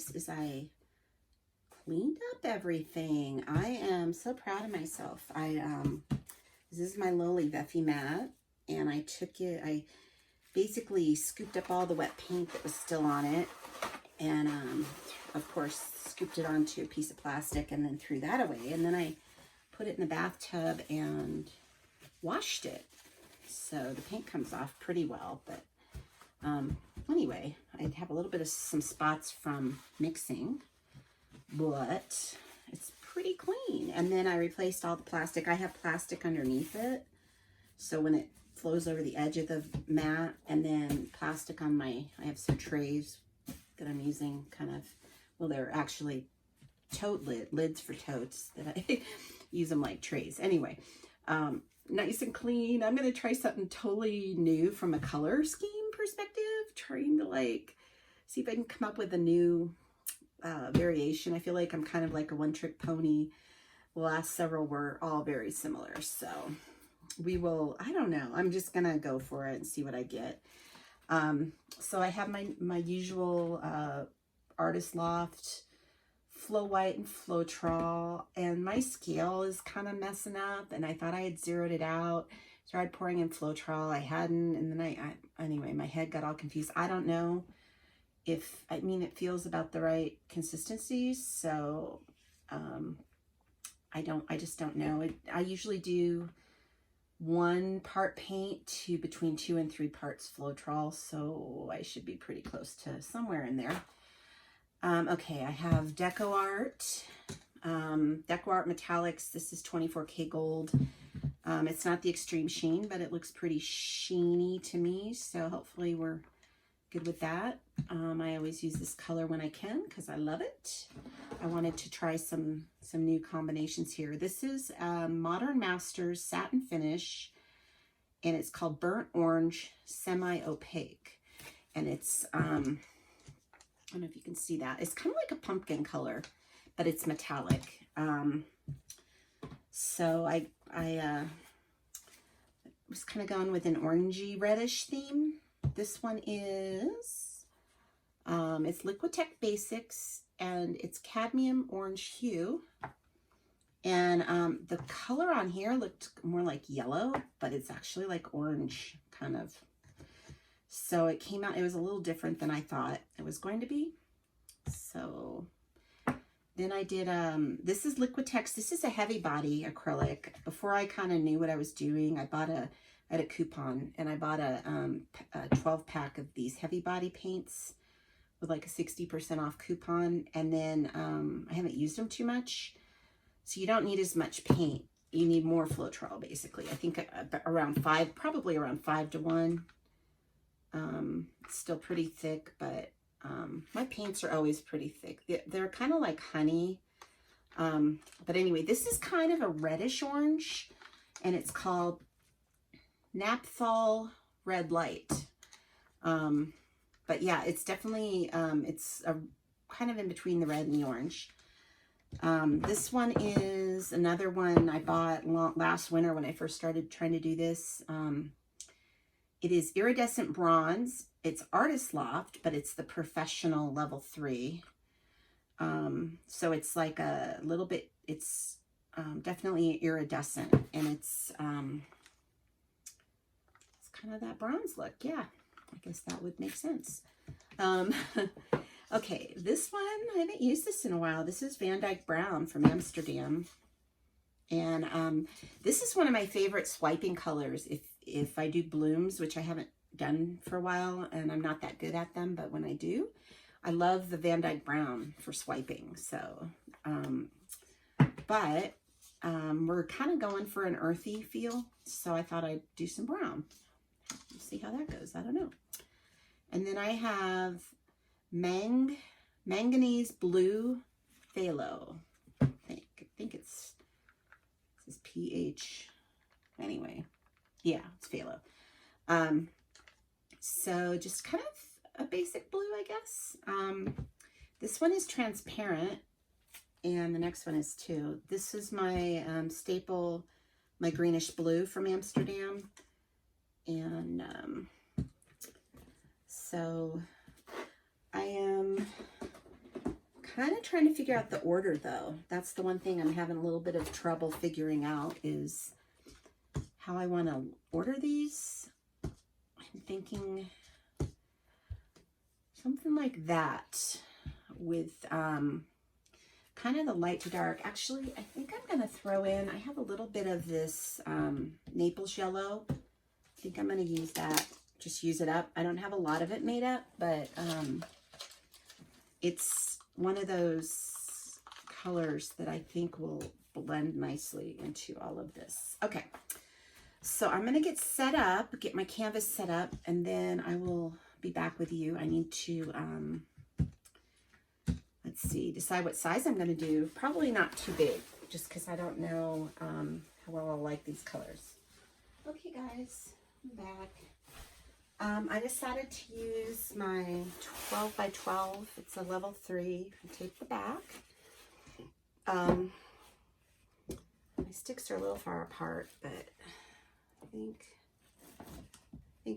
this is I cleaned up everything. I am so proud of myself. This is my Loli Veffy mat, and I basically scooped up all the wet paint that was still on it, and of course scooped it onto a piece of plastic and then threw that away, and then I put it in the bathtub and washed it. So the paint comes off pretty well, but anyway, I have a little bit of some spots from mixing, but it's pretty clean. And then I replaced all the plastic. I have plastic underneath it, so when it flows over the edge of the mat, and then plastic on I have some trays that I'm using well, they're actually tote lids for totes that I use them like trays. Anyway, nice and clean. I'm going to try something totally new from a color scheme perspective, trying to see if I can come up with a new variation. I feel like I'm kind of like a one-trick pony. The last several were all very similar, so we will, I don't know, I'm just gonna go for it and see what I get. So I have my usual Artist Loft Flow White and Floetrol, and my scale is kind of messing up, and I thought I had zeroed it out. Tried pouring in Floetrol, I hadn't, and then anyway, my head got all confused. I don't know if, it feels about the right consistency, so I just don't know. I usually do 1 part paint to between 2 and 3 parts Floetrol, so I should be pretty close to somewhere in there. Okay, I have Deco Art Metallics. This is 24K gold. It's not the extreme sheen, but it looks pretty sheeny to me, so hopefully we're good with that. I always use this color when I can because I love it. I wanted to try some new combinations here. This is Modern Masters Satin Finish, and it's called Burnt Orange Semi-Opaque. And it's, I don't know if you can see that. It's kind of like a pumpkin color, but it's metallic. So I was kind of going with an orangey reddish theme. This one is, it's Liquitech Basics, and it's cadmium orange hue. And the color on here looked more like yellow, but it's actually like orange, kind of. So it came out, it was a little different than I thought it was going to be. So then I did, this is Liquitex. This is a heavy body acrylic. Before I kind of knew what I was doing, I had a coupon, and I bought a 12-pack of these heavy body paints with like a 60% off coupon. And then I haven't used them too much. So you don't need as much paint. You need more Floetrol, basically. I think around 5, probably around 5 to 1. It's still pretty thick, but my paints are always pretty thick. They're kind of like honey. But anyway, this is kind of a reddish orange, and it's called Naphthol Red Light. But yeah, it's definitely, it's a kind of in between the red and the orange. This one is another one I bought last winter when I first started trying to do this. It is Iridescent Bronze. It's Artist Loft, but it's the professional level 3. So it's like a little bit, it's definitely iridescent, and it's kind of that bronze look. Yeah, I guess that would make sense. Okay, this one, I haven't used this in a while. This is Van Dyke Brown from Amsterdam. And this is one of my favorite swiping colors if I do blooms, which I haven't done for a while, and I'm not that good at them, but when I do, I love the Van Dyke Brown for swiping. So, but we're kind of going for an earthy feel, so I thought I'd do some brown. We'll see how that goes. I don't know. And then I have Manganese Blue Phthalo. I think it's, this is PH. Anyway, yeah, it's phthalo. So just kind of a basic blue, I guess. This one is transparent, and the next one is too. This is my staple, my greenish blue from Amsterdam. And so I am kind of trying to figure out the order though. That's the one thing I'm having a little bit of trouble figuring out, is how I want to order these. I'm thinking something like that with kind of the light to dark. Actually, I think I'm going to throw in, I have a little bit of this Naples yellow. I think I'm going to use that, just use it up. I don't have a lot of it made up, but it's one of those colors that I think will blend nicely into all of this. Okay, so I'm going to get set up, get my canvas set up, and then I will be back with you. I need to, let's see, decide what size I'm going to do. Probably not too big, just because I don't know how well I'll like these colors. Okay, guys, I'm back. I decided to use my 12 by 12. It's a level 3. I tape the back. My sticks are a little far apart, but I think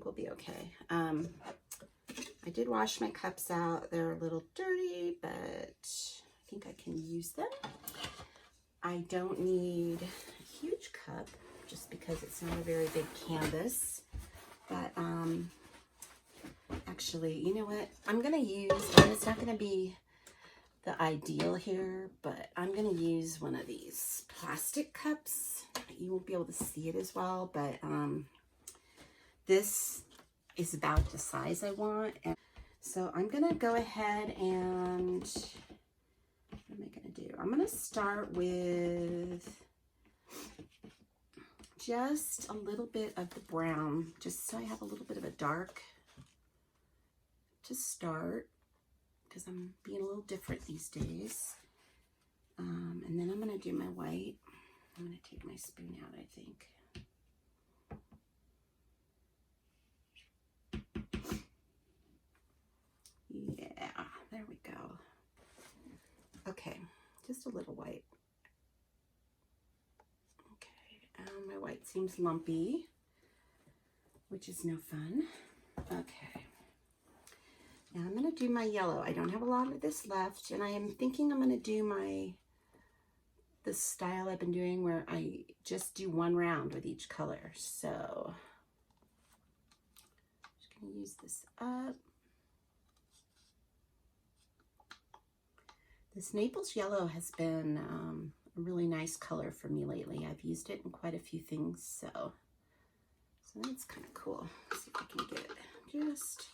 we'll be okay. I did wash my cups out. They're a little dirty, but I think I can use them. I don't need a huge cup just because it's not a very big canvas. But actually, you know what? I'm going to use, and it's not going to be the ideal here, but I'm going to use one of these plastic cups. You won't be able to see it as well, but this is about the size I want. And so I'm going to go ahead and, what am I going to do? I'm going to start with just a little bit of the brown, just so I have a little bit of a dark to start, because I'm being a little different these days. And then I'm going to do my white. I'm going to take my spoon out, I think. Yeah, there we go. Okay, just a little white. My white seems lumpy, which is no fun. Okay. Now I'm going to do my yellow. I don't have a lot of this left, and I am thinking I'm going to do the style I've been doing where I just do one round with each color. So I'm just going to use this up. This Naples yellow has been a really nice color for me lately. I've used it in quite a few things, so that's kind of cool. Let's see if I can get just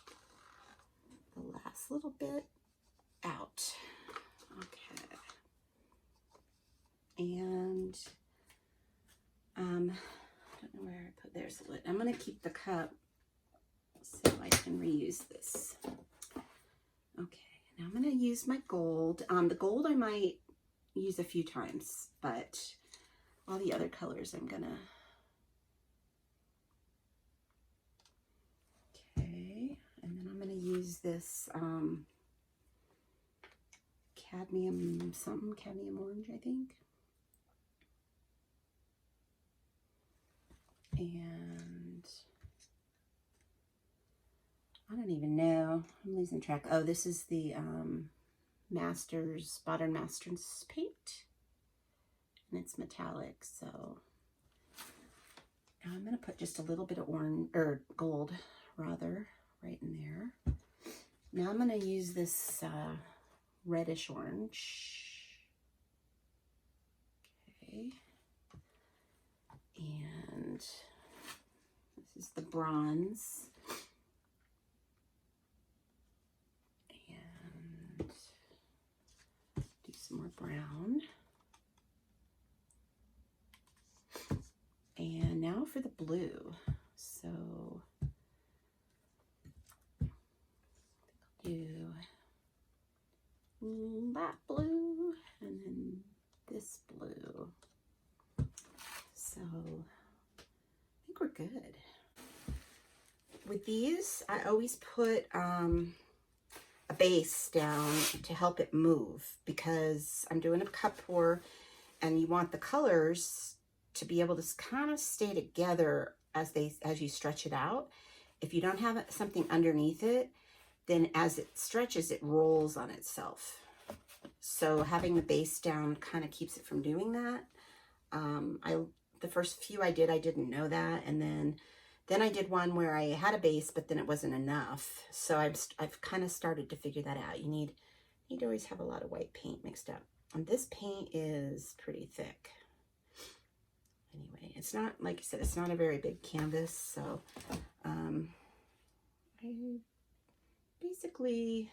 the last little bit out. Okay. And I don't know where I put, there's the lid. I'm going to keep the cup so I can reuse this. Okay, now I'm going to use my gold. The gold I might use a few times, but all the other colors I'm gonna. Okay, and then I'm gonna use this cadmium orange, I think. And I don't even know, I'm losing track. Oh, this is the Modern Masters paint, and it's metallic. So now I'm going to put just a little bit of orange, or gold rather, right in there. Now I'm going to use this reddish orange. Okay, and this is the bronze. Some more brown. And now for the blue. So I'll do that blue and then this blue. So I think we're good. With these, I always put a base down to help it move, because I'm doing a cup pour and you want the colors to be able to kind of stay together as you stretch it out. If you don't have something underneath it, then as it stretches, it rolls on itself. So having the base down kind of keeps it from doing that. The first few I didn't know that. And then I did one where I had a base, but then it wasn't enough. So I've kind of started to figure that out. You need to always have a lot of white paint mixed up. And this paint is pretty thick. Anyway, it's not, like I said, it's not a very big canvas. So I basically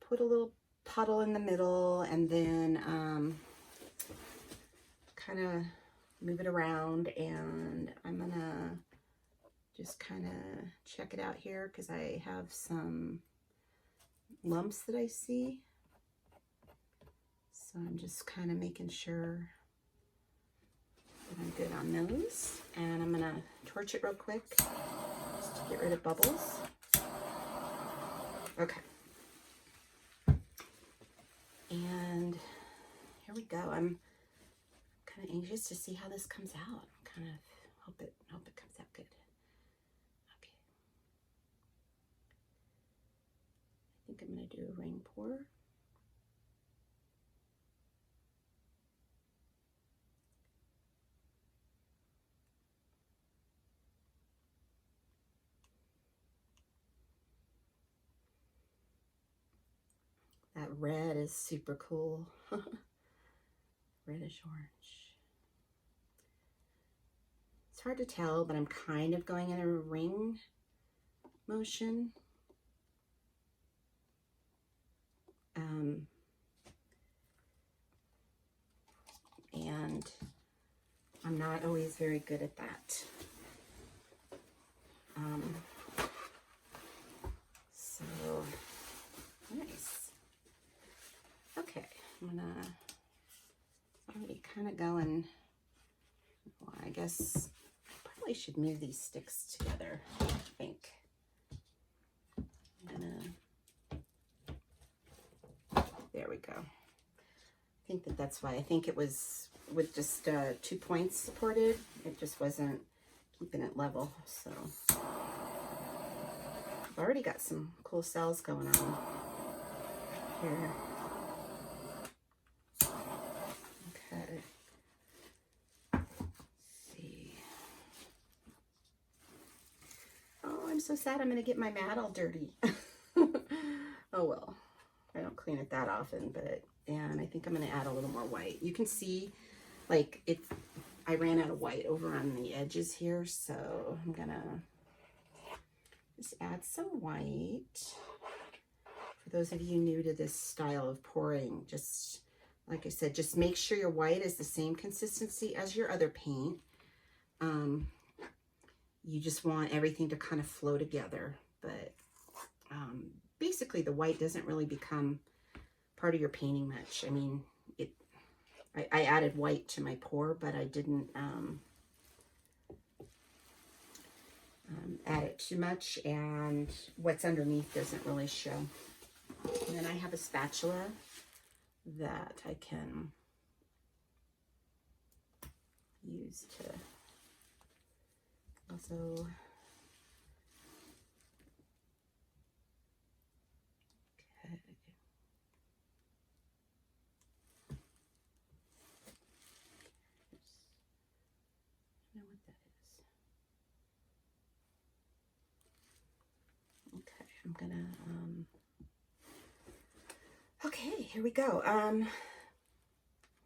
put a little puddle in the middle and then kind of move it around, and I'm gonna just kind of check it out here because I have some lumps that I see. So I'm just kind of making sure that I'm good on those. And I'm gonna torch it real quick just to get rid of bubbles. Okay. And here we go. I'm kind of anxious to see how this comes out. Kind of hope it comes out good. Okay. I think I'm gonna do a ring pour. That red is super cool. Reddish orange. It's hard to tell, but I'm kind of going in a ring motion. And I'm not always very good at that. So nice. Okay, I'm gonna already kind of going. Well, I guess I probably should move these sticks together. I think. There we go. I think that's why. I think it was with just 2 points supported. It just wasn't keeping it level. So I've already got some cool cells going on here. Okay. Let's see. Oh, I'm so sad. I'm going to get my mat all dirty. Oh well. I don't clean it that often, but, and I think I'm going to add a little more white. You can see, like, I ran out of white over on the edges here, so I'm going to just add some white. For those of you new to this style of pouring, just, like I said, just make sure your white is the same consistency as your other paint. You just want everything to kind of flow together, but basically the white doesn't really become part of your painting much. I mean, I added white to my pour, but I didn't add it too much, and what's underneath doesn't really show. And then I have a spatula that I can use to also I'm gonna, okay, here we go.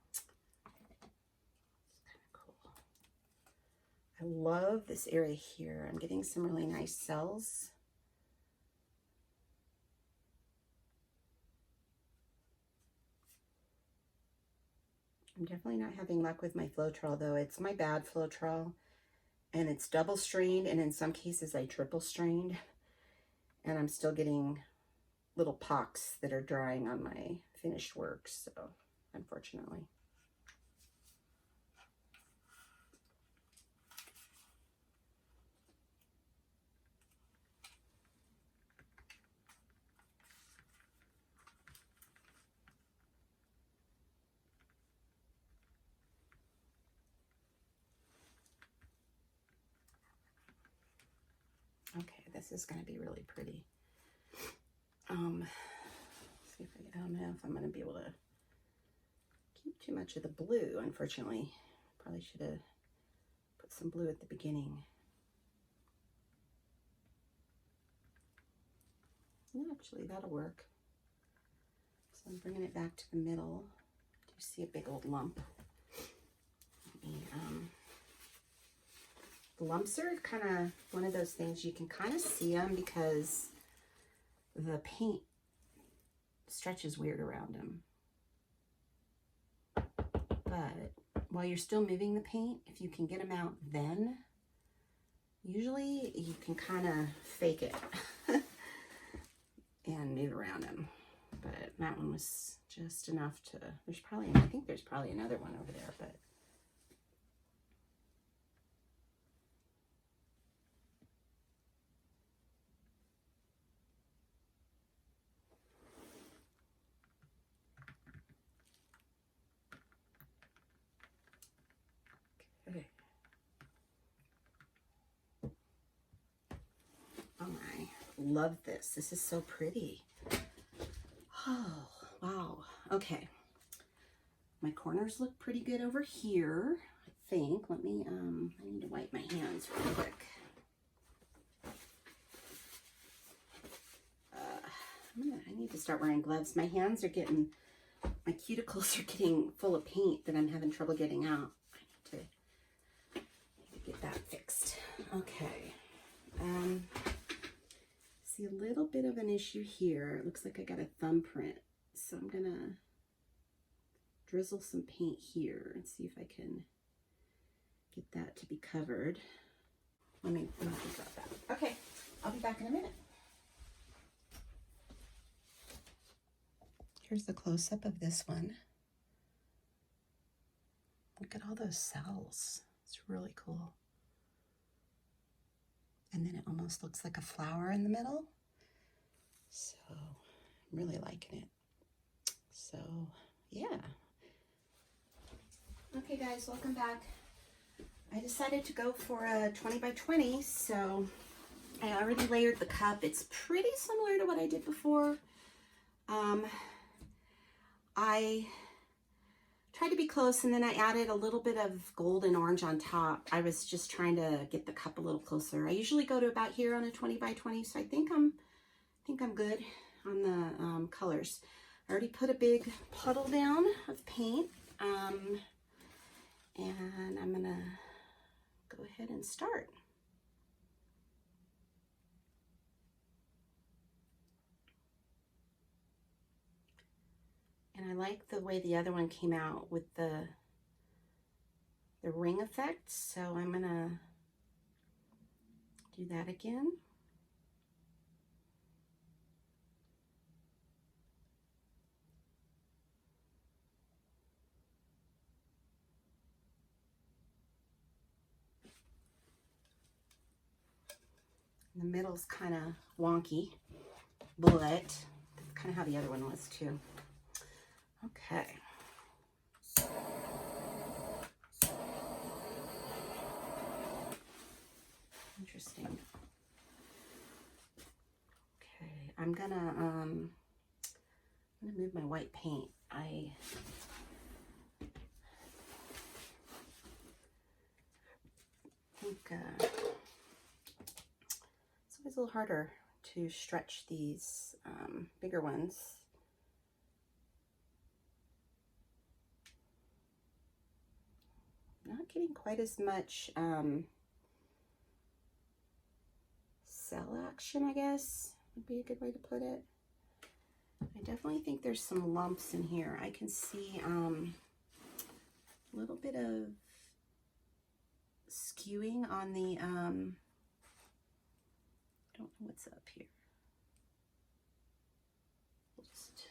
It's kind of cool. I love this area here. I'm getting some really nice cells. I'm definitely not having luck with my Floetrol though. It's my bad Floetrol, and it's double strained, and in some cases I triple strained. And I'm still getting little pocks that are drying on my finished work, so unfortunately. Okay, this is going to be really pretty. See if I don't know if I'm going to be able to too much of the blue, unfortunately. Probably should have put some blue at the beginning. Actually, that'll work. So I'm bringing it back to the middle. Do you see a big old lump? The lumps are kind of one of those things you can kind of see them because the paint stretches weird around them. But while you're still moving the paint, if you can get them out then, usually you can kind of fake it and move around them. But that one was just enough to, I think there's probably another one over there, but. Okay. Oh my, love this. This is so pretty. Oh, wow. Okay. My corners look pretty good over here, I think. Let me, I need to wipe my hands real quick. I need to start wearing gloves. My hands are getting, my cuticles are getting full of paint that I'm having trouble getting out. I need to get that fixed. Okay. See a little bit of an issue here. It looks like I got a thumbprint. So I'm gonna drizzle some paint here and see if I can get that to be covered. Let me think about that. Okay, I'll be back in a minute. Here's the close-up of this one. Look at all those cells. It's really cool. And then it almost looks like a flower in the middle. So I'm really liking it. So yeah. Okay guys, welcome back. I decided to go for a 20 by 20. So I already layered the cup. It's pretty similar to what I did before. I tried to be close, and then I added a little bit of gold and orange on top. I was just trying to get the cup a little closer. I usually go to about here on a 20 by 20, so I think I'm good on the colors. I already put a big puddle down of paint, and I'm gonna go ahead and start. And I like the way the other one came out with the ring effect, so I'm gonna do that again. The middle's kind of wonky, but that's kind of how the other one was too. Okay. Interesting. Okay, I'm gonna move my white paint. I think it's always a little harder to stretch these bigger ones. Not getting quite as much cell action, I guess would be a good way to put it. I definitely think there's some lumps in here. I can see a little bit of skewing on the, I don't know what's up here. We'll just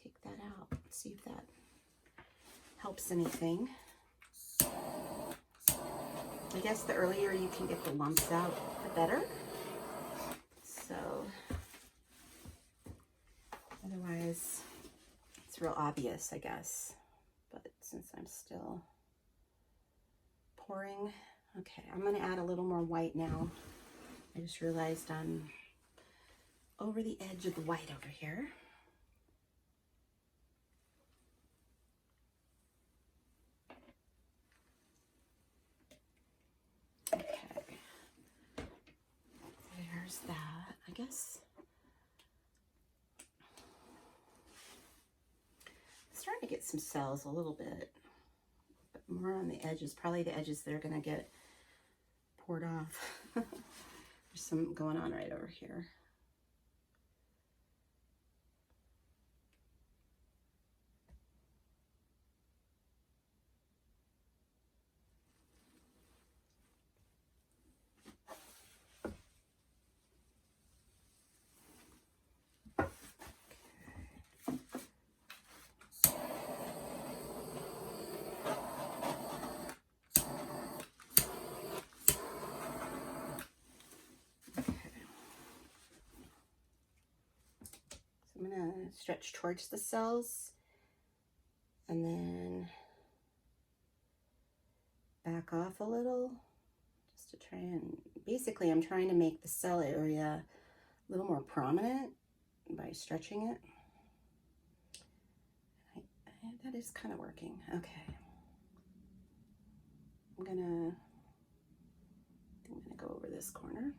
take that out, see if that helps anything. I guess the earlier you can get the lumps out, the better. So, otherwise, it's real obvious, I guess. But since I'm still pouring, okay, I'm going to add a little more white now. I just realized I'm over the edge of the white over here. there's that. I guess I'm starting to get some cells a little bit, but more on the edges. Probably the edges that are going to get poured off. There's some going on right over here. I'm going to stretch towards the cells and then back off a little just to try and, basically I'm trying to make the cell area a little more prominent by stretching it. That is kind of working. Okay. I'm gonna go over this corner.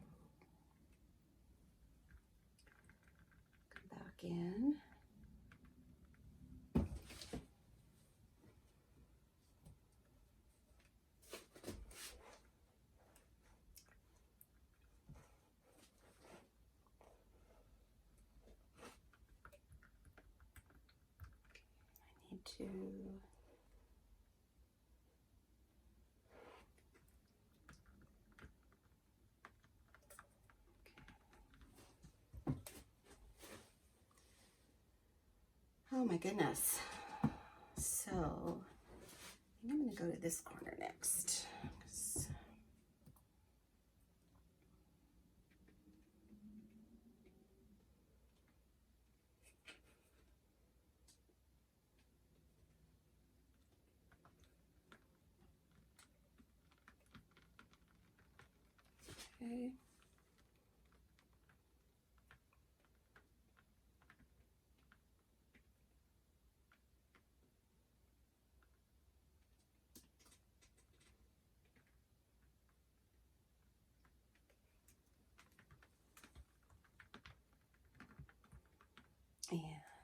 Come back in. I need to oh my goodness. So I think I'm going to go to this corner next. Okay.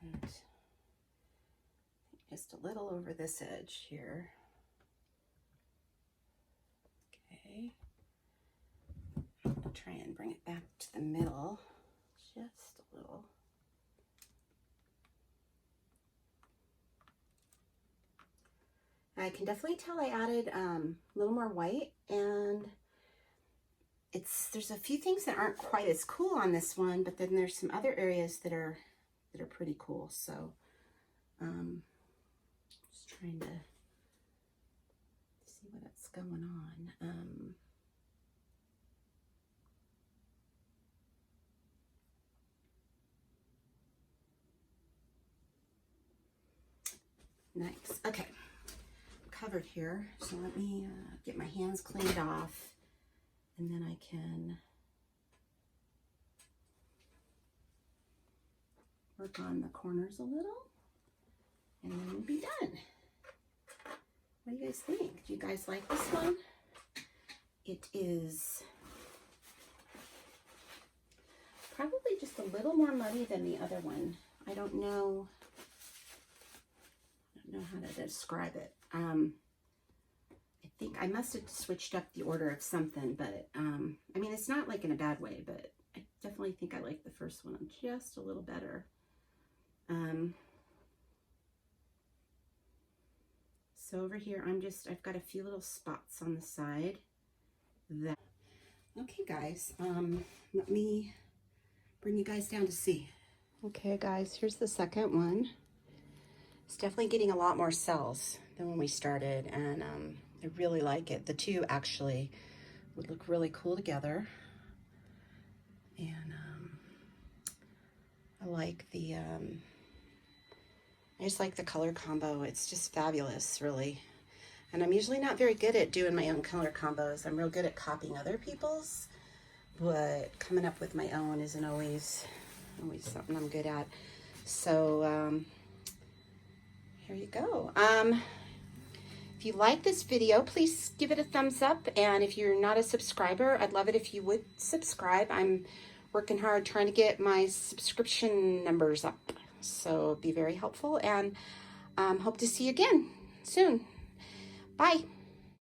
And just a little over this edge here. Okay. I'll try and bring it back to the middle just a little. I can definitely tell I added a little more white, and there's a few things that aren't quite as cool on this one, but then there's some other areas that are pretty cool. So just trying to see what's going on. Nice. Okay, I'm covered here, so let me get my hands cleaned off, and then I can work on the corners a little, and then we'll be done. What do you guys think? Do you guys like this one? It is probably just a little more muddy than the other one. I don't know how to describe it. I think I must have switched up the order of something, but I mean, it's not like in a bad way, but I definitely think I like the first one just a little better. So over here, I've got a few little spots on the side. Okay guys, let me bring you guys down to see. Okay guys, here's the second one. It's definitely getting a lot more cells than when we started, and I really like it. The two actually would look really cool together, and I like the I just like the color combo. It's just fabulous, really. And I'm usually not very good at doing my own color combos. I'm real good at copying other people's, but coming up with my own isn't always something I'm good at. So here you go. If you like this video, please give it a thumbs up. And if you're not a subscriber, I'd love it if you would subscribe. I'm working hard trying to get my subscription numbers up. So it'd be very helpful, and hope to see you again soon. Bye.